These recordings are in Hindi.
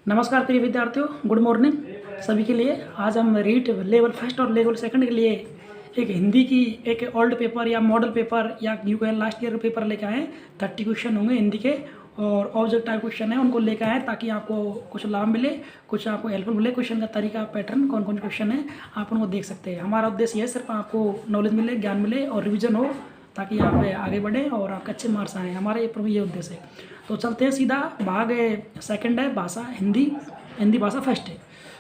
नमस्कार प्रिय विद्यार्थियों, गुड मॉर्निंग सभी के लिए। आज हम रीट लेवल फर्स्ट और लेवल सेकंड के लिए एक हिंदी की एक ओल्ड पेपर या मॉडल पेपर या you can last year paper लेके आए। 30 क्वेश्चन होंगे हिंदी के और ऑब्जेक्ट टाइप क्वेश्चन है, उनको लेकर आए ताकि आपको कुछ लाभ मिले, कुछ आपको हेल्पफुल मिले। क्वेश्चन का तरीका, पैटर्न, कौन कौन क्वेश्चन है आप उनको देख सकते हैं। हमारा उद्देश्य है सिर्फ आपको नॉलेज मिले, ज्ञान मिले और रिविजन हो ताकि आप आगे बढ़ें और आपके अच्छे मार्क्स आएँ। हमारा ये उद्देश्य है। तो चलते हैं सीधा। भाग सेकंड है भाषा, हिंदी भाषा फर्स्ट है।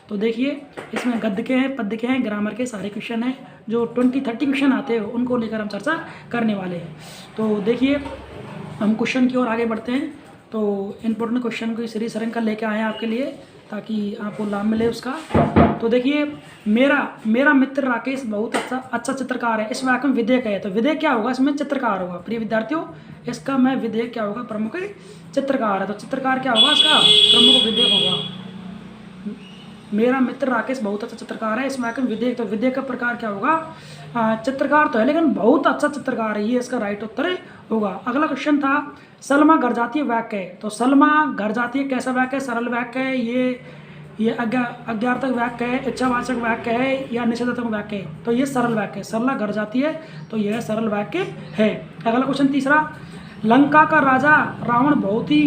तो देखिए इसमें गद्य के हैं, पद्य के हैं, ग्रामर के सारे क्वेश्चन हैं। जो 20-30 क्वेश्चन आते हैं उनको लेकर हम चर्चा करने वाले हैं। तो देखिए हम क्वेश्चन की ओर आगे बढ़ते हैं। तो इम्पोर्टेंट क्वेश्चन को सीरीज रंग का लेकर आए हैं आपके लिए ताकि आपको लाभ मिले उसका। तो देखिए मेरा मित्र राकेश बहुत अच्छा चित्रकार है। इस वाक्य में विधेयक है, तो विधेयक क्या होगा? इसमें चित्रकार होगा। प्रिय विद्यार्थियों, इसका मैं विधेयक क्या होगा? प्रमुख चित्रकार है। तो चित्रकार क्या होगा? इसका प्रमुख विधेयक होगा। मेरा मित्र राकेश बहुत अच्छा चित्रकार है, इस वाक्य में विधेयक, तो विधेयक का प्रकार क्या होगा? चित्रकार तो है लेकिन बहुत अच्छा चित्रकार है, ये इसका राइट उत्तर होगा। अगला क्वेश्चन था सलमा घर जाती है वाक्य है। तो सलमा घर जाती है कैसा वाक्य है? सरल वाक्य है, ये अज्ञार्थक वाक्य है, इच्छावाचक वाक्य है या निषेधात्मक वाक्य है? तो ये सरल वाक्य है। सरला घर जाती है तो यह सरल वाक्य है। अगला क्वेश्चन तीसरा, लंका का राजा रावण बहुत ही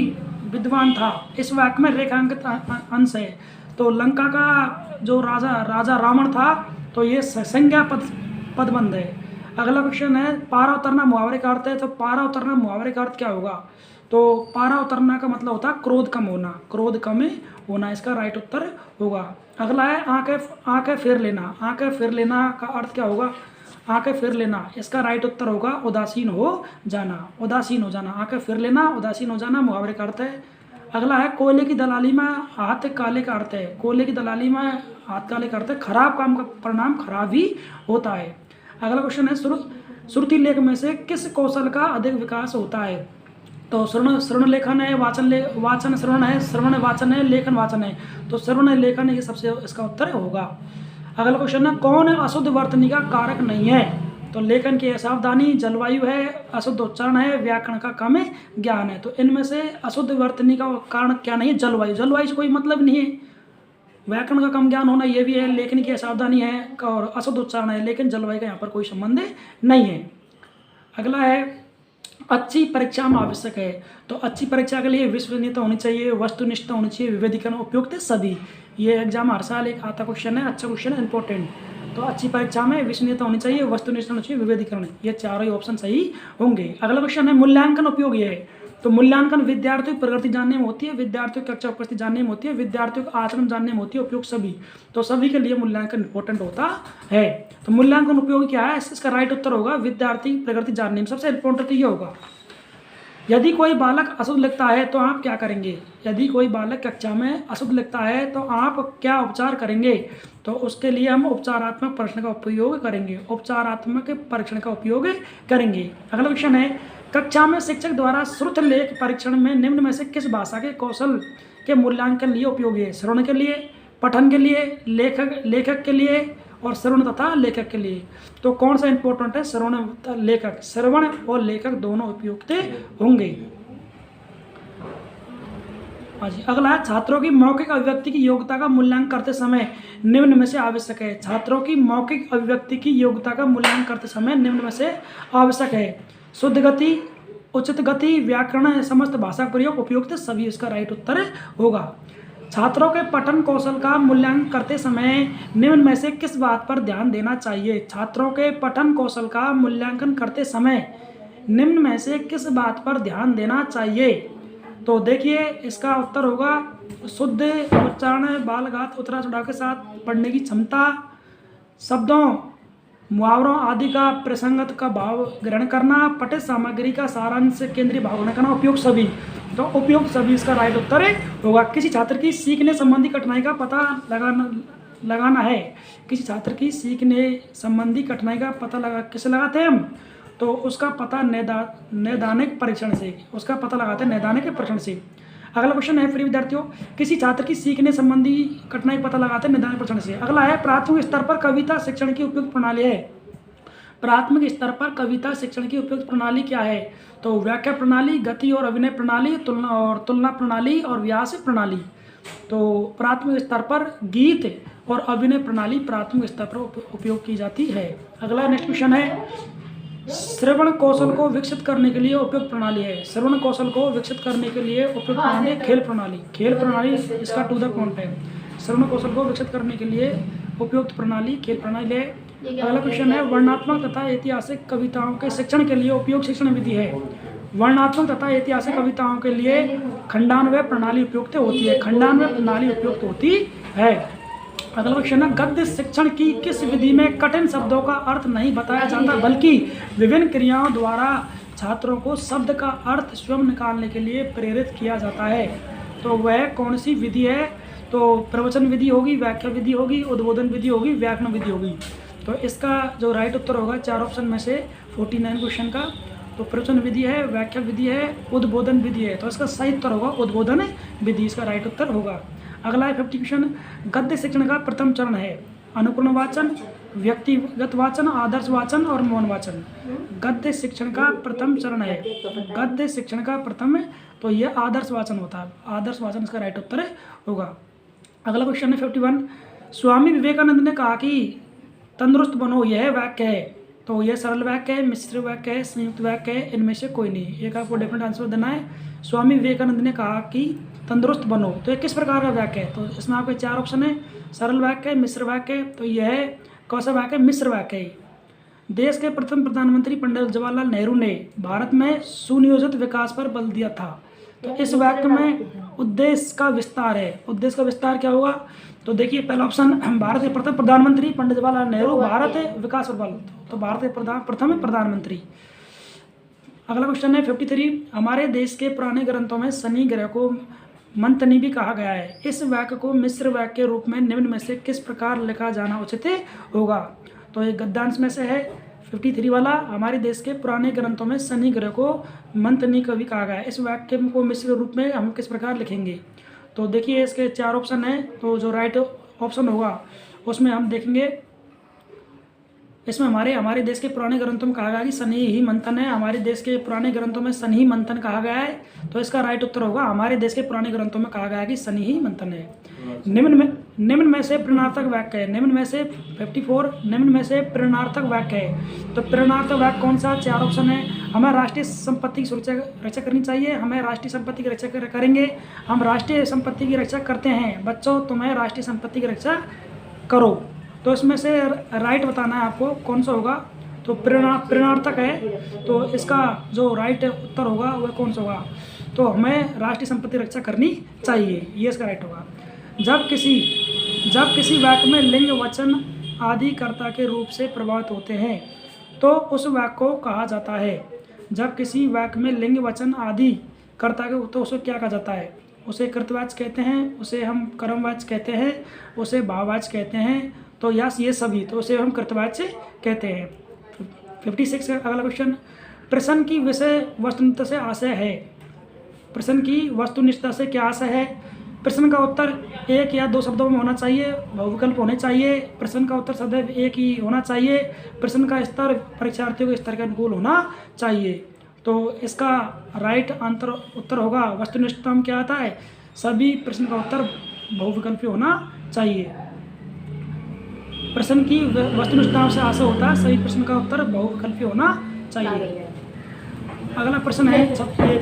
विद्वान था। इस वाक्य में रेखांकित अंश है। तो लंका का जो राजा रावण था तो ये संज्ञा पदबंध है। अगला क्वेश्चन है पारा उतरना मुहावरे का अर्थ है। तो पारा उतरना मुहावरे का अर्थ क्या होगा? तो पारा उतरना का मतलब होता है क्रोध कम होना, क्रोध कम होना, इसका राइट उत्तर होगा। अगला है आंखें फेर लेना। आंखें फेर लेना का अर्थ क्या होगा? आंखें फेर लेना, इसका राइट उत्तर होगा उदासीन हो जाना, उदासीन हो जाना। आंखें फेर लेना, उदासीन हो जाना मुहावरे का अर्थ है। अगला है कोयले की दलाली में हाथ काले का अर्थ है। कोयले की दलाली में हाथ काले का अर्थ है खराब काम का परिणाम खराब ही होता है। अगला क्वेश्चन है श्रुति लेख में से किस कौशल का अधिक विकास होता है? तो श्रवण लेखन है, वाचन श्रवण है, श्रवण वाचन है, लेखन वाचन है। तो श्रवण लेखन ये सबसे इसका उत्तर होगा। अगला क्वेश्चन है कौन अशुद्ध वर्तनी का कारक नहीं है? तो लेखन की असावधानी, जलवायु है, अशुद्ध उच्चारण है, व्याकरण का कम ज्ञान है। तो इनमें से अशुद्ध वर्तनी का कारण क्या नहीं है? जलवायु। जलवायु से कोई मतलब नहीं है। व्याकरण का कम ज्ञान होना ये भी है, लेखन की असावधानी है और अशुद्ध उच्चारण है, लेकिन जलवायु का यहाँ पर कोई संबंध नहीं है। अगला है अच्छी परीक्षा में आवश्यक है। तो अच्छी परीक्षा के लिए विश्वसनीयता होनी चाहिए, वस्तुनिष्ठता होनी चाहिए, विवेदीकरण उपयुक्त सभी। ये एग्जाम हर साल एक आता क्वेश्चन है, अच्छा क्वेश्चन है, इंपॉर्टेंट। तो अच्छी परीक्षा में विश्वसनीयता होनी चाहिए, वस्तुनिष्ठता होनी चाहिए, विवेदीकरण, ये चारों ही ऑप्शन सही होंगे। अगला क्वेश्चन है मूल्यांकन उपयोगी है। तो मूल्यांकन विद्यार्थियों की प्रगति जानने में होती है, विद्यार्थियों की कक्षा उपस्थिति जानने में होती है, विद्यार्थियों का आचरण जानने में होती है, उपयोग सभी। तो सभी के लिए मूल्यांकन इंपॉर्टेंट होता है। तो मूल्यांकन उपयोगी क्या है? इसका राइट उत्तर होगा विद्यार्थी प्रगति जानने में सबसे इंपॉर्टेंट ये होगा। यदि कोई बालक अशुद्ध लिखता है तो आप क्या करेंगे? यदि कोई बालक कक्षा में अशुद्ध लिखता है तो आप क्या उपचार करेंगे? तो उसके लिए हम उपचारात्मक परीक्षण का उपयोग करेंगे, उपचारात्मक परीक्षण का उपयोग करेंगे। अगला क्वेश्चन है कक्षा में शिक्षक द्वारा श्रुत लेख परीक्षण में निम्न में से किस भाषा के कौशल के मूल्यांकन लिए उपयोगी है? श्रवण के लिए, पठन के लिए, लेखक के लिए और श्रवण तथा लेखक के लिए। तो कौन सा इंपॉर्टेंट है? श्रवण तथा लेखक। श्रवण और लेखक दोनों उपयुक्त होंगे। हाँ जी। अगला है छात्रों की मौखिक अभिव्यक्ति की योग्यता का मूल्यांकन करते समय निम्न में से आवश्यक है। छात्रों की मौखिक अभिव्यक्ति की योग्यता का मूल्यांकन करते समय निम्न में से आवश्यक है। शुद्ध गति, उचित गति, व्याकरण, समस्त भाषा प्रयोग, उपयुक्त सभी, इसका राइट उत्तर होगा। छात्रों के पठन कौशल का मूल्यांकन करते समय निम्न में से किस बात पर ध्यान देना चाहिए? छात्रों के पठन कौशल का मूल्यांकन करते समय निम्न में से किस बात पर ध्यान देना चाहिए? तो देखिए इसका उत्तर होगा शुद्ध उच्चारण, बालघात, उतराव चढ़ाव के साथ पढ़ने की क्षमता, शब्दों, मुहावरों आदि का प्रसंगत का भाव ग्रहण करना, पठित सामग्री का सारांश केंद्रीय भाव ग्रहण करना, उपयोग सभी। तो उपयोग सभी इसका राइट उत्तर होगा। किसी छात्र की सीखने संबंधी कठिनाई का पता लगाना है। किसी छात्र की सीखने संबंधी कठिनाई का पता किससे लगाते हैं हम? तो उसका पता नैदानिक परीक्षण से, उसका पता लगाते हैं नैदानिक परीक्षण से। अगला क्वेश्चन है प्रिय विद्यार्थियों किसी छात्र की सीखने संबंधी कठिनाई पता लगाते हैं नैदानिक परीक्षण से। अगला है प्राथमिक स्तर पर कविता शिक्षण की उपयुक्त प्रणाली है। प्राथमिक स्तर पर कविता शिक्षण की उपयुक्त प्रणाली क्या है? तो व्याख्या प्रणाली, गति और अभिनय प्रणाली, तुलना प्रणाली और व्यास प्रणाली। तो प्राथमिक स्तर पर गीत और अभिनय प्रणाली प्राथमिक स्तर पर उपयोग की जाती है। अगला नेक्स्ट क्वेश्चन है, श्रवण कौशल को विकसित करने के लिए उपयुक्त प्रणाली है। श्रवण कौशल को विकसित करने के लिए उपयुक्त प्रणाली खेल प्रणाली। खेल प्रणाली इसका टू द पॉइंट है। श्रवण कौशल को विकसित करने के लिए उपयुक्त प्रणाली खेल प्रणाली है। अगला क्वेश्चन है, वर्णनात्मक तथा ऐतिहासिक कविताओं के शिक्षण के लिए उपयुक्त शिक्षण विधि है। वर्णनात्मक तथा ऐतिहासिक कविताओं के लिए खंडान्वय प्रणाली उपयुक्त होती है। खंडान्वय प्रणाली उपयुक्त होती है। अगला क्वेश्चन है, गद्य शिक्षण की किस विधि में कठिन शब्दों का अर्थ नहीं बताया जाता बल्कि विभिन्न क्रियाओं द्वारा छात्रों को शब्द का अर्थ स्वयं निकालने के लिए प्रेरित किया जाता है? तो वह कौन सी विधि है? तो प्रवचन विधि होगी, व्याख्या विधि होगी, उद्बोधन विधि होगी, व्याकरण विधि होगी। तो इसका जो राइट उत्तर होगा 4 ऑप्शन में से 49 क्वेश्चन का, तो प्रवचन विधि है, व्याख्या विधि है, उद्बोधन विधि है। तो इसका सही उत्तर होगा उद्बोधन विधि, इसका राइट उत्तर होगा। अगला है 50 क्वेश्चन, गद्य शिक्षण का प्रथम चरण है अनुपूर्ण वाचन, व्यक्तिगत वाचन, आदर्श वाचन और मौन वाचन। गद्य शिक्षण का प्रथम चरण है, गद्य शिक्षण का प्रथम है तो यह आदर्श वाचन होता है। आदर्श वाचन इसका राइट उत्तर होगा। अगला क्वेश्चन है 51, स्वामी विवेकानंद ने कहा कि तंदुरुस्त बनो, यह वाक्य है। तो यह सरल वाक्य है, मिश्र वाक्य है, संयुक्त वाक्य है, इनमें से कोई नहीं। एक आपको डेफिनेट आंसर देना है। स्वामी विवेकानंद ने कहा कि तंदुरुस्त बनो, तो ये किस प्रकार का वाक्य है? तो इसमें आपके 4 ऑप्शन है, सरल वाक्य है, मिश्र वाक्य है। तो यह कौन सा वाक्य है? मिश्र वाक्य है। देश के प्रथम प्रधानमंत्री पंडित जवाहरलाल नेहरू ने भारत में सुनियोजित विकास पर बल दिया था। तो इस वाक्य में उद्देश्य का विस्तार है। उद्देश्य का विस्तार क्या होगा? तो देखिए पहला ऑप्शन, भारत के प्रथम प्रधानमंत्री पंडित जवाहरलाल नेहरू, भारत विकास पर बल, तो भारत के प्रथम प्रधानमंत्री। अगला क्वेश्चन है 53, हमारे देश के पुराने ग्रंथों में शनि ग्रह को मंथनी भी कहा गया है। इस वाक्य को मिश्र वाक्य के रूप में निम्न में से किस प्रकार लिखा जाना उचित होगा? तो ये गद्यांश में से है 53 वाला, हमारे देश के पुराने ग्रंथों में शनि ग्रह को मंथनी कभी कहा गया है। इस वाक्य को मिश्र रूप में हम किस प्रकार लिखेंगे? तो देखिए इसके 4 ऑप्शन हैं, तो जो राइट ऑप्शन होगा उसमें हम देखेंगे, इसमें हमारे देश के पुराने ग्रंथों में कहा गया कि शनि ही मंथन है। हमारे देश के पुराने ग्रंथों में शनि ही मंथन कहा गया है, तो इसका राइट उत्तर होगा हमारे देश के पुराने ग्रंथों में कहा गया है कि शनि ही मंथन है। निम्न में से प्रेरणार्थक वाक्य है। निम्न में से 54, निम्न में से प्रेरणार्थक वाक्य है। तो प्रेरणार्थक वाक्य कौन सा? 4 ऑप्शन है, हमें राष्ट्रीय संपत्ति की रक्षा करनी चाहिए, हमें राष्ट्रीय संपत्ति की रक्षा करेंगे, हम राष्ट्रीय संपत्ति की रक्षा करते हैं, बच्चों तुम्हें राष्ट्रीय संपत्ति की रक्षा करो। तो इसमें से राइट बताना है आपको कौन सा होगा। तो प्रेरणार्थक है, तो इसका जो राइट उत्तर होगा वह कौन सा होगा? तो हमें राष्ट्रीय संपत्ति रक्षा करनी चाहिए, ये इसका राइट होगा। जब किसी वाक्य में लिंग, वचन आदि कर्ता के रूप से प्रभावित होते हैं तो उस वाक्य को कहा जाता है। जब किसी वाक्य में लिंग, वचन आदि कर्ता के, तो उसे क्या कहा जाता है? उसे कृतवाच्य कहते हैं, उसे हम कर्मवाच्य कहते हैं, उसे भाववाच्य कहते हैं, तो यस ये सभी, तो उसे हम कृतवाच्य कहते हैं। 56 का अगला क्वेश्चन, प्रश्न की विषय वस्तुनिष्ठता से आशय है। प्रश्न की वस्तुनिष्ठता से क्या आशय है? प्रश्न का उत्तर 1 या 2 शब्दों में होना चाहिए, बहुविकल्प होने चाहिए, प्रश्न का उत्तर सदैव एक ही होना चाहिए, प्रश्न का स्तर परीक्षार्थियों के स्तर के अनुकूल होना चाहिए। तो इसका राइट उत्तर होगा वस्तुनिष्ठता में क्या आता है? सभी प्रश्न का उत्तर बहुविकल्पी होना चाहिए। प्रश्न की वस्तुनिष्ठता से आशय होता है, सही प्रश्न का उत्तर बहुविकल्पी होना चाहिए। अगला प्रश्न है, ये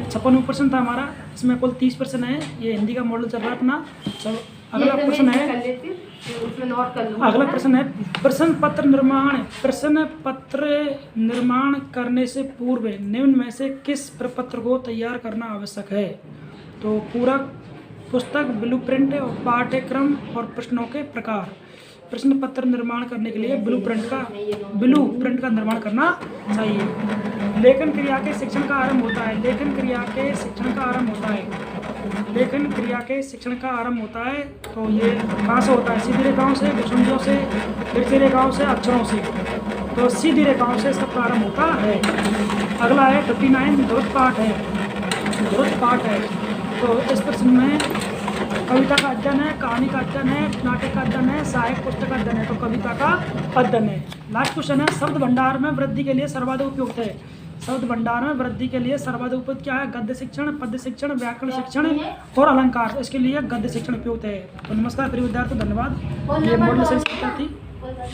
56वां प्रश्न था हमारा, इसमें कुल 30 प्रश्न है, ये हिंदी का मॉडल चल रहा है अपना। अगला प्रश्न है प्रश्न पत्र निर्माण करने से पूर्व निम्न में से किस प्रपत्र को तैयार करना आवश्यक है? तो पूरक, पुस्तक, ब्लूप्रिंट, पाठ्यक्रम और प्रश्नों के प्रकार। प्रश्न पत्र निर्माण करने के लिए ब्लूप्रिंट का निर्माण करना चाहिए। लेखन क्रिया के शिक्षण का आरंभ होता है। लेखन क्रिया के शिक्षण का आरंभ होता है तो ये कहाँ से होता है? सीधी रेखाओं से, भुजंगों से, तिरछी रेखाओं से, अक्षरों से। तो सीधी रेखाओं से इसका प्रारंभ होता है। अगला है 59, ध्रुव पाठ है। तो इस प्रश्न में कविता का अध्ययन है, कहानी का अध्ययन है, नाटक का अध्ययन है, साहित्य पुस्तक का अध्ययन है। तो कविता का अध्ययन है। लास्ट क्वेश्चन है, शब्द भंडार में वृद्धि के लिए सर्वाधिक उपयुक्त है। शब्द भंडार में वृद्धि के लिए सर्वाधिक उपयुक्त क्या है? गद्य शिक्षण, पद्य शिक्षण, व्याकरण शिक्षण और अलंकार। इसके लिए गद्य शिक्षण उपयुक्त है। तो नमस्कार प्रिय विद्यार्थियों, धन्यवाद। ये मॉडल सीरीज थी।